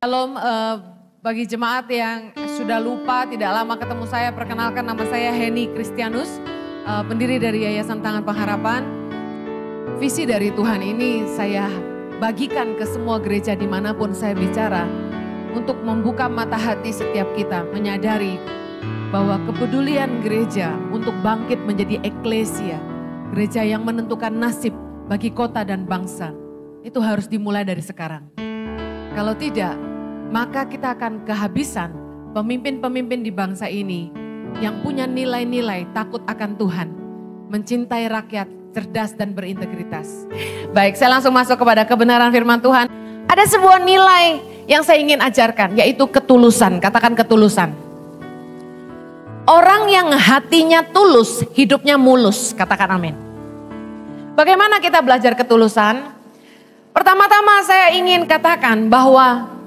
Shalom bagi jemaat yang sudah lupa, tidak lama ketemu saya, perkenalkan nama saya Heni Kristianus, pendiri dari Yayasan Tangan Pengharapan. Visi dari Tuhan ini saya bagikan ke semua gereja dimanapun saya bicara, untuk membuka mata hati setiap kita, menyadari bahwa kepedulian gereja untuk bangkit menjadi eklesia, gereja yang menentukan nasib bagi kota dan bangsa, itu harus dimulai dari sekarang. Kalau tidak, maka kita akan kehabisan pemimpin-pemimpin di bangsa ini yang punya nilai-nilai takut akan Tuhan, mencintai rakyat, cerdas dan berintegritas. Baik, saya langsung masuk kepada kebenaran firman Tuhan. Ada sebuah nilai yang saya ingin ajarkan, yaitu ketulusan. Katakan ketulusan. Orang yang hatinya tulus, hidupnya mulus. Katakan amin. Bagaimana kita belajar ketulusan? Pertama-tama saya ingin katakan bahwa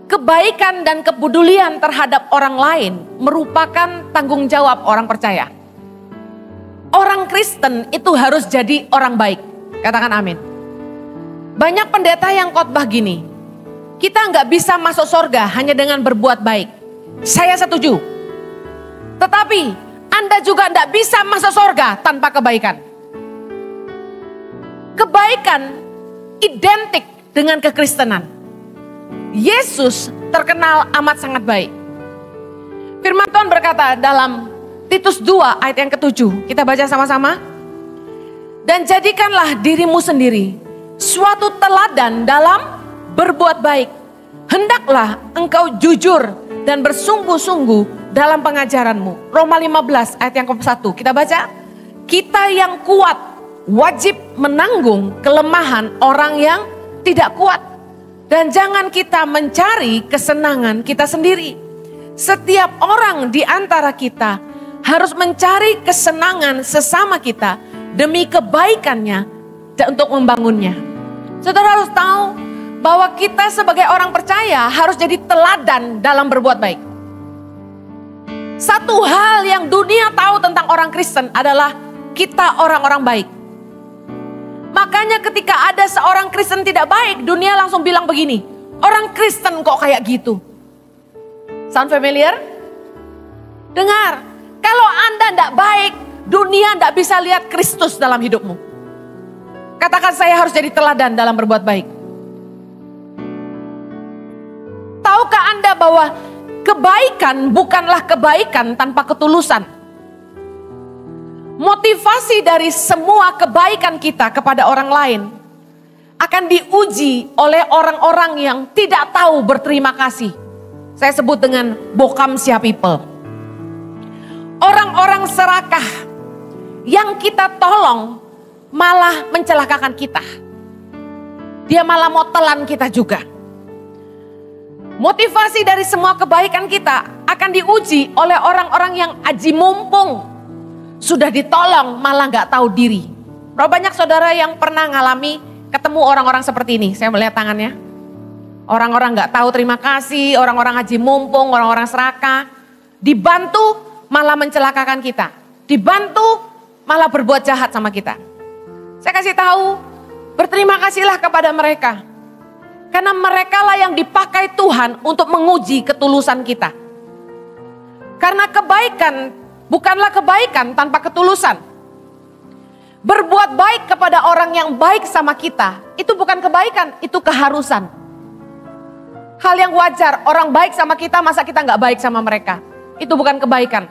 kebaikan dan kepedulian terhadap orang lain merupakan tanggung jawab orang percaya. Orang Kristen itu harus jadi orang baik. Katakan amin. Banyak pendeta yang khotbah gini, kita nggak bisa masuk surga hanya dengan berbuat baik. Saya setuju. Tetapi Anda juga nggak bisa masuk surga tanpa kebaikan. Kebaikan identik dengan kekristenan. Yesus terkenal amat sangat baik. Firman Tuhan berkata dalam Titus 2 ayat yang ke-7. Kita baca sama-sama. Dan jadikanlah dirimu sendiri suatu teladan dalam berbuat baik. Hendaklah engkau jujur dan bersungguh-sungguh dalam pengajaranmu. Roma 15 ayat yang ke-1. Kita baca. Kita yang kuat wajib menanggung kelemahan orang yang tidak kuat. Dan jangan kita mencari kesenangan kita sendiri. Setiap orang di antara kita harus mencari kesenangan sesama kita demi kebaikannya dan untuk membangunnya. Saudara harus tahu bahwa kita sebagai orang percaya harus jadi teladan dalam berbuat baik. Satu hal yang dunia tahu tentang orang Kristen adalah kita orang-orang baik. Makanya ketika ada seorang Kristen tidak baik, dunia langsung bilang begini, orang Kristen kok kayak gitu. Sound familiar? Dengar, kalau Anda tidak baik, dunia tidak bisa lihat Kristus dalam hidupmu. Katakan saya harus jadi teladan dalam berbuat baik. Tahukah Anda bahwa kebaikan bukanlah kebaikan tanpa ketulusan? Motivasi dari semua kebaikan kita kepada orang lain akan diuji oleh orang-orang yang tidak tahu berterima kasih. Saya sebut dengan bokamsia people. Orang-orang serakah yang kita tolong malah mencelakakan kita. Dia malah mau telan kita juga. Motivasi dari semua kebaikan kita akan diuji oleh orang-orang yang aji mumpung. Sudah ditolong malah gak tahu diri. Berapa banyak saudara yang pernah ngalami ketemu orang-orang seperti ini? Saya melihat tangannya. Orang-orang gak tahu terima kasih, orang-orang haji mumpung, orang-orang serakah. Dibantu malah mencelakakan kita. Dibantu malah berbuat jahat sama kita. Saya kasih tahu, berterima kasihlah kepada mereka. Karena mereka lah yang dipakai Tuhan untuk menguji ketulusan kita. Karena kebaikan bukanlah kebaikan tanpa ketulusan. Berbuat baik kepada orang yang baik sama kita, itu bukan kebaikan, itu keharusan. Hal yang wajar, orang baik sama kita, masa kita gak baik sama mereka. Itu bukan kebaikan,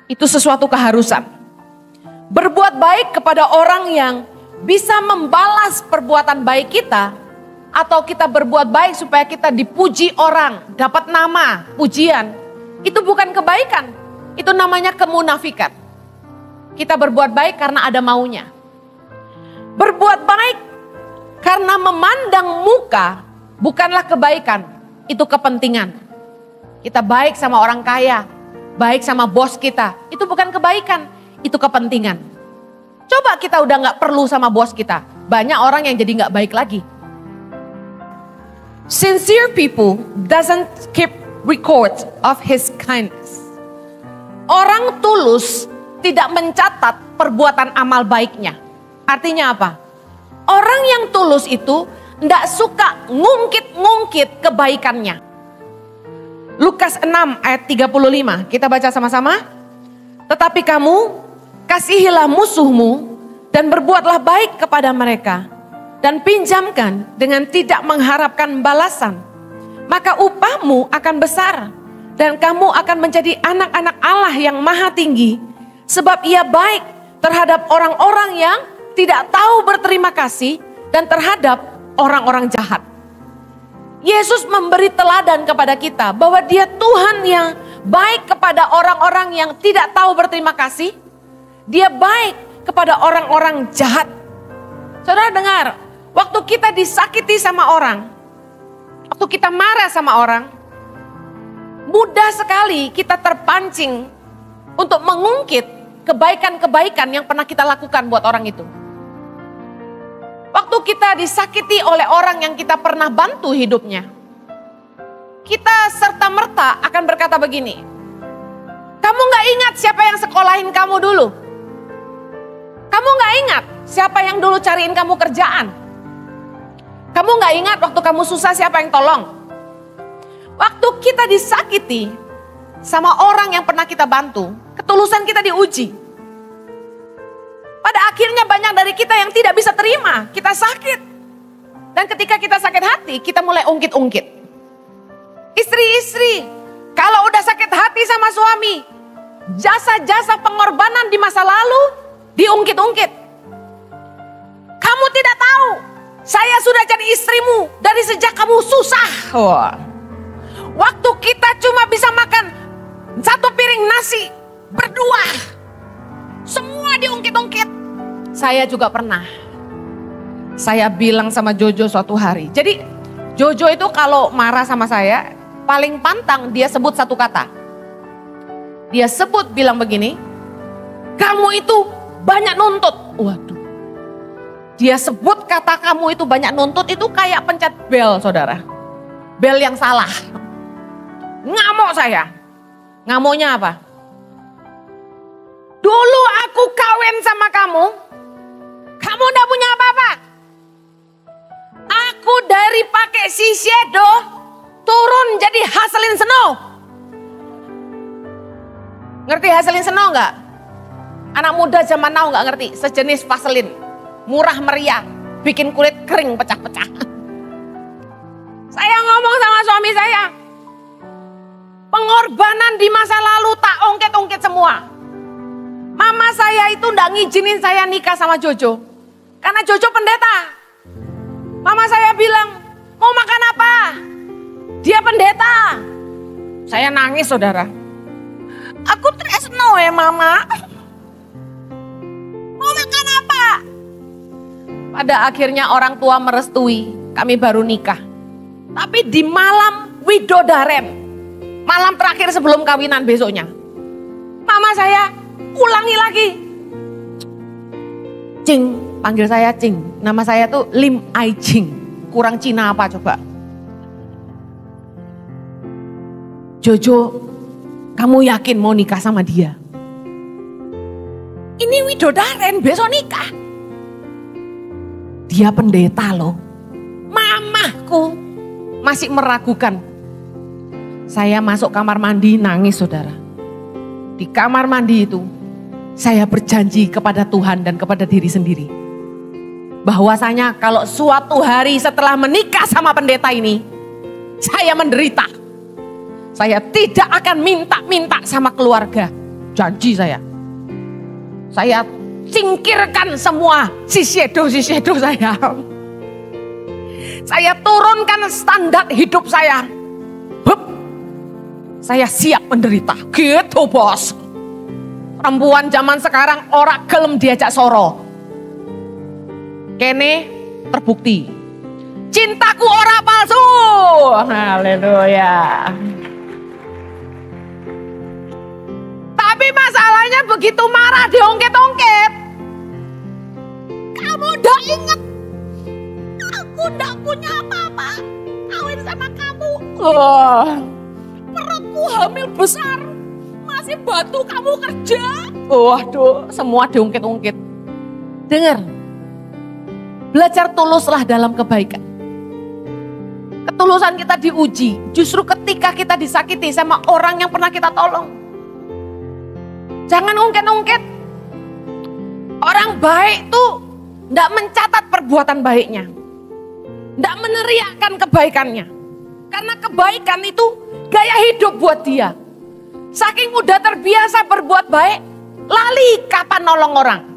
itu sesuatu keharusan. Berbuat baik kepada orang yang bisa membalas perbuatan baik kita, atau kita berbuat baik supaya kita dipuji orang, dapat nama, pujian, itu bukan kebaikan. Itu namanya kemunafikan. Kita berbuat baik karena ada maunya. Berbuat baik karena memandang muka bukanlah kebaikan, itu kepentingan. Kita baik sama orang kaya, baik sama bos kita, itu bukan kebaikan, itu kepentingan. Coba kita udah gak perlu sama bos kita, banyak orang yang jadi gak baik lagi. Sincere people doesn't keep record of his kindness. Orang tulus tidak mencatat perbuatan amal baiknya. Artinya apa? Orang yang tulus itu tidak suka ngungkit-ngungkit kebaikannya. Lukas 6 ayat 35, kita baca sama-sama. Tetapi kamu kasihilah musuhmu dan berbuatlah baik kepada mereka. Dan pinjamkan dengan tidak mengharapkan balasan. Maka upahmu akan besar dan kamu akan menjadi anak-anak Allah yang maha tinggi. Sebab ia baik terhadap orang-orang yang tidak tahu berterima kasih dan terhadap orang-orang jahat. Yesus memberi teladan kepada kita bahwa dia Tuhan yang baik kepada orang-orang yang tidak tahu berterima kasih. Dia baik kepada orang-orang jahat. Saudara dengar, waktu kita disakiti sama orang, waktu kita marah sama orang, mudah sekali kita terpancing untuk mengungkit kebaikan-kebaikan yang pernah kita lakukan buat orang itu. Waktu kita disakiti oleh orang yang kita pernah bantu hidupnya, kita serta-merta akan berkata begini, kamu gak ingat siapa yang sekolahin kamu dulu? Kamu gak ingat siapa yang dulu cariin kamu kerjaan? Kamu gak ingat waktu kamu susah siapa yang tolong? Waktu kita disakiti sama orang yang pernah kita bantu, ketulusan kita diuji. Pada akhirnya banyak dari kita yang tidak bisa terima, kita sakit. Dan ketika kita sakit hati, kita mulai ungkit-ungkit. Istri-istri, kalau udah sakit hati sama suami, jasa-jasa pengorbanan di masa lalu diungkit-ungkit. Kamu tidak tahu, saya sudah jadi istrimu dari sejak kamu susah. Waktu kita cuma bisa makan satu piring nasi berdua, semua diungkit-ungkit. Saya juga pernah. Saya bilang sama Jojo suatu hari. Jadi Jojo itu kalau marah sama saya, paling pantang dia sebut satu kata. Dia sebut bilang begini, kamu itu banyak nuntut. Waduh. Dia sebut kata kamu itu banyak nuntut itu kayak pencet bel, saudara. Bel yang salah. Ngamuk saya. Ngamuknya apa? Dulu aku kawin sama kamu, kamu udah punya apa-apa. Aku dari pakai shiseido turun jadi Haselin Snow. Ngerti Haselin Snow nggak? Anak muda zaman now nggak ngerti, sejenis Vaseline, murah meriah, bikin kulit kering pecah-pecah. Saya ngomong sama suami saya, pengorbanan di masa lalu tak ungkit-ungkit semua. Mama saya itu nggak ngizinin saya nikah sama Jojo. Karena Jojo pendeta. Mama saya bilang, mau makan apa? Dia pendeta. Saya nangis, saudara. Aku tresno ya mama. Mau makan apa? Pada akhirnya orang tua merestui. Kami baru nikah. Tapi di malam widodaren, malam terakhir sebelum kawinan besoknya, mama saya ulangi lagi. Cing, panggil saya Cing. Nama saya tuh Lim Ai Ching. Kurang Cina apa coba? Jojo, kamu yakin mau nikah sama dia? Ini widodaren, besok nikah. Dia pendeta loh. Mamahku masih meragukan. Saya masuk kamar mandi nangis, saudara. Di kamar mandi itu, saya berjanji kepada Tuhan dan kepada diri sendiri. Bahwasanya kalau suatu hari setelah menikah sama pendeta ini, saya menderita. Saya tidak akan minta-minta sama keluarga. Janji saya. Saya singkirkan semua sisyedo-sisyedo saya. Saya turunkan standar hidup saya. Hup. Saya siap menderita. Gitu bos. Perempuan zaman sekarang ora gelem diajak soro. Kene terbukti. Cintaku ora palsu. Haleluya. Tapi masalahnya begitu marah diongket-ongket. Kamu udah inget. Aku udah punya apa-apa. Kawin sama kamu. Perutku hamil besar. Masih bantu kamu kerja. Waduh, semua diungkit-ungkit. Dengar. Belajar tuluslah dalam kebaikan. Ketulusan kita diuji justru ketika kita disakiti sama orang yang pernah kita tolong. Jangan ungkit-ungkit. Orang baik tuh tidak mencatat perbuatan baiknya. Tidak meneriakkan kebaikannya. Karena kebaikan itu gaya hidup buat dia. Saking udah terbiasa berbuat baik, lali kapan nolong orang.